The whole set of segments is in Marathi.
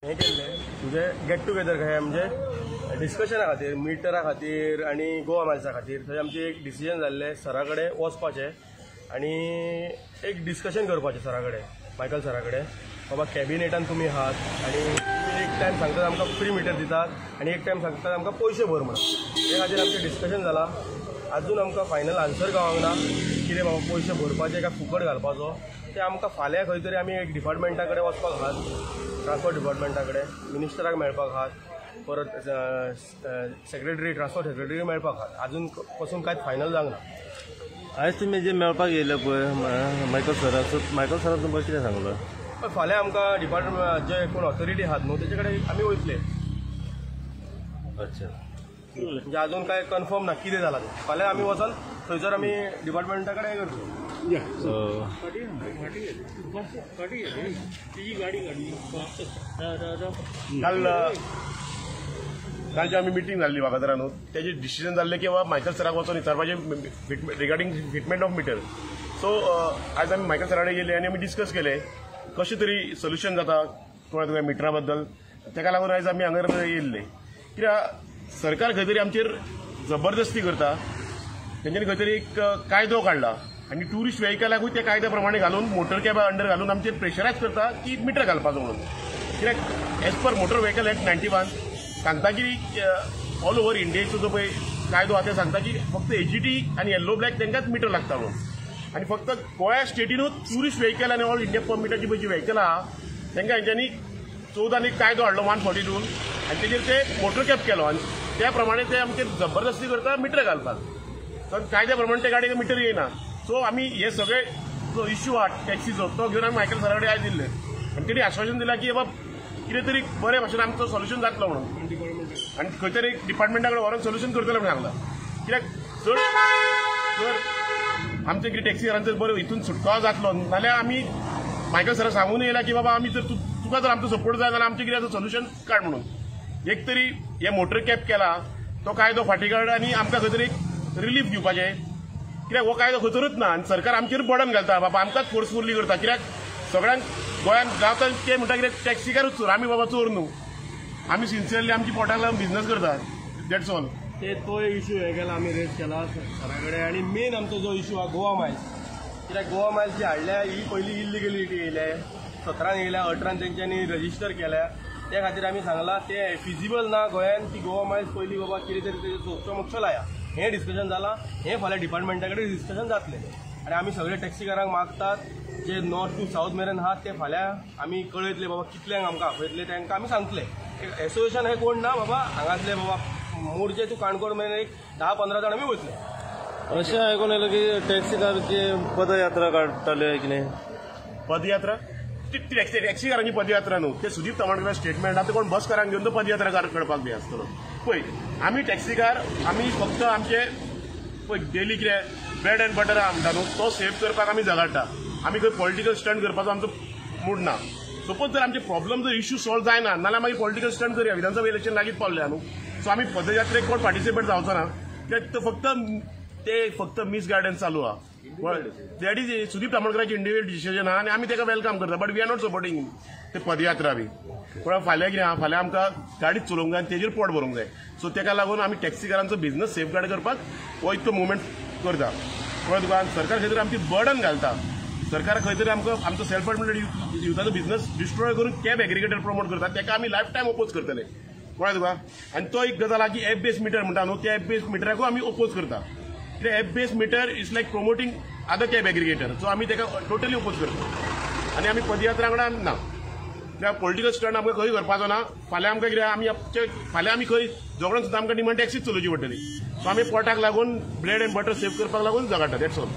हे केल्ले म्हणजे गेट टुगेदर कशें म्हणजे डिस्कशना खातीर मिटरा खातीर आनी गोवा मायल्सा खातीर थंय आमचें एक डिसिजन जाल्लें सरा कडेन वचपाचें आनी एक डिस्कशन करपाचें सरा कडेन मायकल सरा कडेन बाबा कॅबिनेटान तुमी आहात आनी एक टायम सांगतात आमकां फ्री मिटर दितात आनी एक टायम सांगतात आमकां पयशे भर म्हणून हे खातीर आमचें डिस्कशन जालां अजून आमकां फायनल आन्सर गावंक ना कितें बाबा पयशे भरपाचे काय फुकट घालपाचो ते आमकां फाल्यां खंय तरी आमी एक डिपार्टमेंटा कडेन वचपाक आहात ट्रान्सपोर्ट डिपार्टमेंटा कडेन मिनिस्टराक मेळपाक आहात परत सेक्रेटरी ट्रान्सपोर्ट सेक्रेटरी मेळपाक आहात अजून पासून कांयच फायनल जावंक ना आयज तुमी जे मेळपाक येयले पळय मायकल सराक तुमकां कितें सांगलो फाल्यां आमकां डिपार्टमेंट जे कोण ऑथॉरिटी आहात न्हू तेजे कडेन आमी वयतले अच्छा म्हणजे अजून काय कन्फर्म ना कितें जालां तें फाल्यां आमी वचून थंयसर आमी डिपार्टमेंटा कडेन हें करतलो काल जी आमी मिटींग जाल्ली वागातरा न्हू तेजे डिसिजन जाल्लें की बाबा मायकल सराक वचून विचारपाचें regarding fitment of meter so आयज आमी मायकल सरा कडेन गेले आनी आमी डिस्कस केले कशें तरी सोल्युशन जाता तुका मिटरा बद्दल ताका लागून आयज आमी हांगर येयल्ले कित्याक सरकार खंय तरी आमचेर जबरदस्ती करता तेंच्यांनी खंय तरी एक कायदो काडला आनी ट्युरिस्ट व्हेहिकलाकूय त्या कायद्या प्रमाणे घालून मोटर कॅबा अंडर घालून आमचेर प्रेशरायज करता की मिटर घालपाचो म्हणून कित्याक as per motor vehicle act 91 सांगता की ऑल ओव्हर इंडियेचो जो पळय कायदो आहा ते सांगता की फक्त एजीटी आनी येल्लो ब्लॅक तांकांच मिटर लागता म्हणून आनी फक्त गोंया स्टेटीनूच ट्युरिस्ट व्हेहिकल आनी ऑल इंडिया परमिटाची पळय जी व्हेहिकल आहा तांकां हेंच्यांनी 14 एक कायदो हाडलो 142 आनी तेजेर ते मोटर कॅब केलो आनी त्या प्रमाणे ते आमचेर जबरदस्ती करता मिटर घालपाक सो कायद्या प्रमाणे ते गाडयेक मिटर येयना सो आमी हे सगळे जो इश्यू आहा टॅक्सीचो तो घेवन आमी मायकल सरा कडेन आयज दिल्ले आनी तेणी आश्वासन दिलां की बाबा कितें तरी बरे भाशेन आमचो सोल्युशन जातलो म्हणून आनी खंय तरी डिपार्टमेंटा कडेन व्हरोन सोल्युशन करतलो म्हणून सांगलां कित्याक जर आमचे कितें टॅक्सीकारांचो बरो हितून सुटका जातलो नाल्यार आमी मायकल सराक सांगून येयला की बाबा आमी जर तुका जर आमचो सपोर्ट जाय जाल्यार आमचें कितें सोल्युशन काड म्हणून एक तरी हे मोटर कॅब केला तो कायदो फाटी काड आनी आमकां खंय तरी रिलीफ दिवपाचें कित्याक हो कायदो खतरूच ना आनी सरकार आमचेर बर्डन घालता बाबा आमकांच फोर्सफुली करता कित्याक सगळ्यांक गोंयांत गावता ते म्हणटा कित्याक टॅक्सीकारूच चोर आमी बाबा चोर न्हू आमी सिन्सियरली आमची पोटाक लागून बिझनस करता दॅट्स ऑल तो इश्यू हे केला आमी रेज केला सरा कडेन आनी मेन आमचो जो इश्यू आहा गोवा मायल्स कित्याक गोवा मायल्स जी हाडल्या ही पयली इलिगलिटी येयले 17 येयल्या 18 तेंच्यांनी रजिस्टर केल्या त्या खातीर आमी सांगलां ते फिजिबल ना गोंयांत ती गोवा मायल्स पयली बाबा कितें तरी तेजे सोदचो मोक्षो लाया हें डिस्कशन जालां हें फाल्यां डिपार्टमेंटा कडेन डिस्कशन जातलें आनी आमी सगळे टॅक्सीकारांक मागतात जे नॉर्थ टू सावथ मेरेन आहात ते फाल्यां आमी कळयतले बाबा कितल्यांक आमकां आपयतले तांकां आमी सांगतले एसोसिएशन हें कोण ना बाबा हांगातले बाबा मोरजे टू काणकोण मेरेन एक 10-15 जाण आमी वयतले अशें आयकून येयलें की टॅक्सीकारची पदयात्रा काडटले कितें पदयात्रा टॅक्सीकारांची पदयात्रा न्हू ते सुदीप तामणकर स्टेटमेंट आतां कोण बसकारांक घेवन तो पदयात्रा करपाक बी आसतलो पळय आमी टॅक्सीकार आमी फक्त आमचे पळय डेली कितें ब्रेड एंड बटर म्हणटा न्हू तो सेव करपाक आमी झगडटा आमी खंय पॉलिटिकल स्टंट करपाचो आमचो मूड ना सपोज जर आमचे प्रॉब्लम जर इश्यू सॉल्व जायना नाल्यार मागीर पॉलिटिकल स्टंट करया विधानसभा इलेक्शन लागींच पावल्या न्हू सो आमी पदयात्रेक कोण पार्टिसिपेट जावचो ना कित्याक ते फक्त मिसगायडन्स चालू आहा दॅट इज सुदीप तामणकरांचे इंडिविज्युअल डिसिजन आहा आनी आमी ताका वेलकम करता but we are not supporting ते पदयात्रा बी पूण फाल्यां कितें आहा फाल्यां आमकां गाडीच चलोवंक जाय आनी तेजेर पोट भरूंक जाय सो ताका लागून आमी टॅक्सीकारांचो बिझनस सेफगार्ड करपाक हो इतको मुवमेंट करता कळ्ळें तुका सरकार खंय तरी आमची बर्डन घालता सरकार खंय तरी आमकां आमचो सेल्फ एम्प्लॉयड युथाचो बिझनस डिस्ट्रॉय करून कॅब एग्रिगेटर प्रमोट करता ताका आमी लायफ टायम ओपोज करतले कळ्ळें तुका आनी तो एक गजाल आहा की एप बेस्ड मिटर म्हणटा न्हू त्या एप बेस्ड मिटराकूय आमी ओपोज करता कित्याक app based meter is like promoting other cab aggregator so आमी ताका टोटली ओपोज करता आनी आमी पदयात्रा वांगडा ना कित्याक पॉलिटिकल स्टंट आमकां खंय करपाचो ना फाल्यां आमकां कितें आमी फाल्यां आमी खंय झगडून सुद्दां आमकां डिमांड टॅक्सीच चलोवची पडटली सो आमी पोटाक लागून ब्रेड एंड बटर सेव करपाक लागून झगडटा दॅट्स ऑल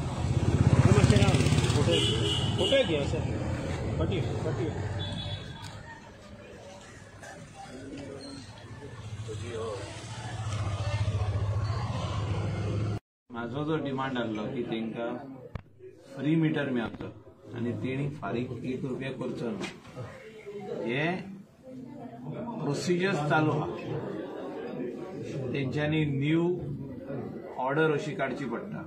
म्हाजो जो डिमांड आहलो की तांकां फ्री मिटर मेळचो आनी तेणी फारीक ₹1 करचो ना हे प्रोसिजर्स चालू आहा तेंच्यांनी न्यू ऑर्डर अशी काडची पडटा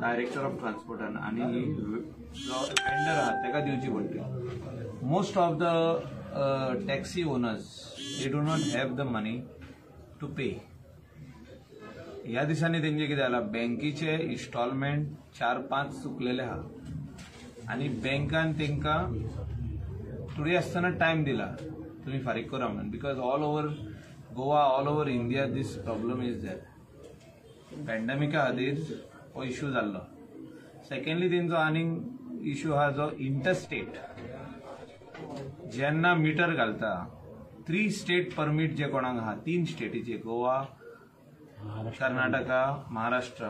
डायरेक्टर ऑफ ट्रान्सपोर्टान आनी जो वेंडर आहा ताका दिवची पडटली most of the taxi owners, they do not have the money to pay. ह्या दिसांनी तेंचे कितें जाला, बँकेचे इन्स्टॉलमेंट 4-5 चुकलेले आहा आनी बँकान तेंकां टुडे आसतना टायम दिला तुमी फारीक करा म्हणून. Because all over Goa, all over India this problem is there. पॅन्डेमिका खातीर हो इश्यू जाल्लो. सेकंडली तेंचो आनीक इश्यू आहा जो इंटरस्टेट. जेन्ना मिटर घालता 3 स्टेट परमीट जे कोणाक आहा, 3 स्टेटीचे, गोवा, कर्नाटका, महाराष्ट्र,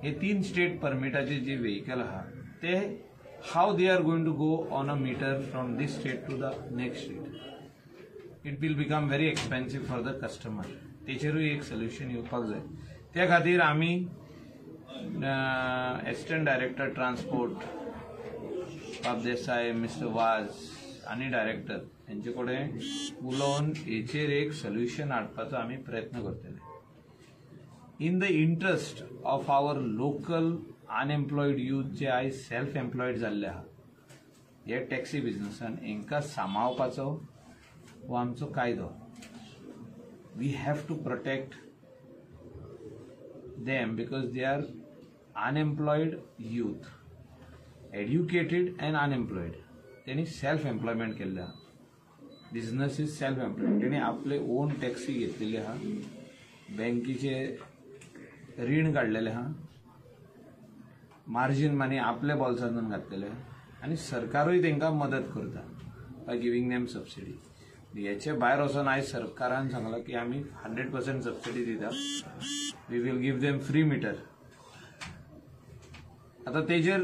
हे 3 स्टेट परमिटाचे जे व्हेकल आहा ते how they are going to go on a meter from this state to the next state. It will become very expensive for the customer. तेचेरूय एक सोल्युशन येवपाक जाय. त्या खातीर आमी एसिस्टंट डायरेक्टर ट्रान्सपोर्ट बाब देसाय, मिस्टर वाज आनी डायरेक्टर हेंचे कडेन उलोवन हेचेर एक सोल्युशन हाडपाचो आमी प्रयत्न करतले. In the interest of our local unemployed youth जे आयज सेल्फ एम्प्लॉयड जाल्ले आहा हे टॅक्सी बिजनसान, हेंकां सांबाळपाचो हो आमचो कायदो. We have to protect them because they are unemployed youth, educated and unemployed. तेणी सेल्फ एम्प्लॉयमेंट केल्ले आहा. Business is self employed. तेणी आपले ओन टॅक्सी घेतलेली आहा, बँकेचे रीण काडलेले आहा, मार्जीन मनी आपल्या बोल्सांतून घातलेले आनी सरकारूय तेंकां मदत करता बाय गिवींग देम सबसिडी. हेचे भायर वचून आयज सरकारान सांगलां की आमी 100% सबसिडी दिता. We will give them free meter. आतां तेजेर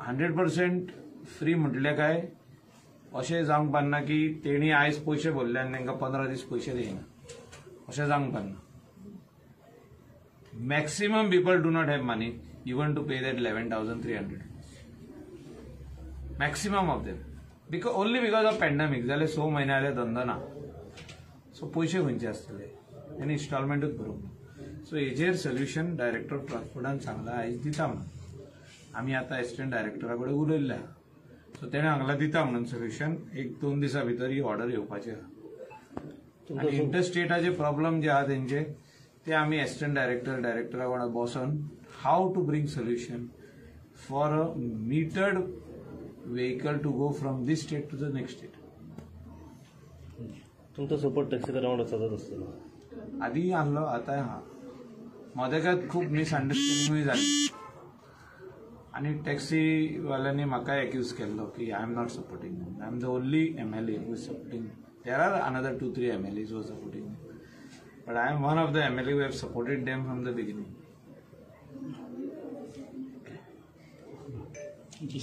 100% फ्री म्हटले काय अशें जावंक पारना की तेणी आयज पयशे भरले आनी तांकां 15 दीस पयशे दिना, अशें जावंक पारना. Maximum people do not have money even to pay that 11,300. Maximum of them only because of pandemic. जाल्यार 6 म्हयने जाले धंदो ना, सो पयशे खंयचे आसतले, तेणी इन्स्टॉलमेंटूच भरूंक ना. सो हेजेर सोल्युशन डायरेक्टर ऑफ ट्रान्सपोर्टान सांगलां आयज दिता म्हणून. आमी आतां एसिस्टंट डायरेक्टरा कडेन उलयल्ले आहा. सो तेणें हांगला दिता म्हणून सोल्युशन. 1-2 दिसां भितर ही ऑर्डर येवपाची आहा. आनी इंटरस्टेटाचे प्रॉब्लेम जे आहा तेंचे ते आमी एसिस्टंट डायरेक्टरा वांगडा बसोन how to bring solution for a metered vehicle to go from this state to the next state. तुमचा सपोर्ट टॅक्सीकारा वांगडा सतत आसतलो. आधी आहलो, आतां आहा. मदेकात खूब मिसअंडरस्टँडिंगूय जाली आनी टॅक्सीवाल्यांनी म्हाकाय एक्यूज केल्लो की I am not supporting them. I am the only MLA who is supporting. There are another 2-3 MLAs who are supporting them, but I am one of the MLA who have supported them from the beginning. Thank you.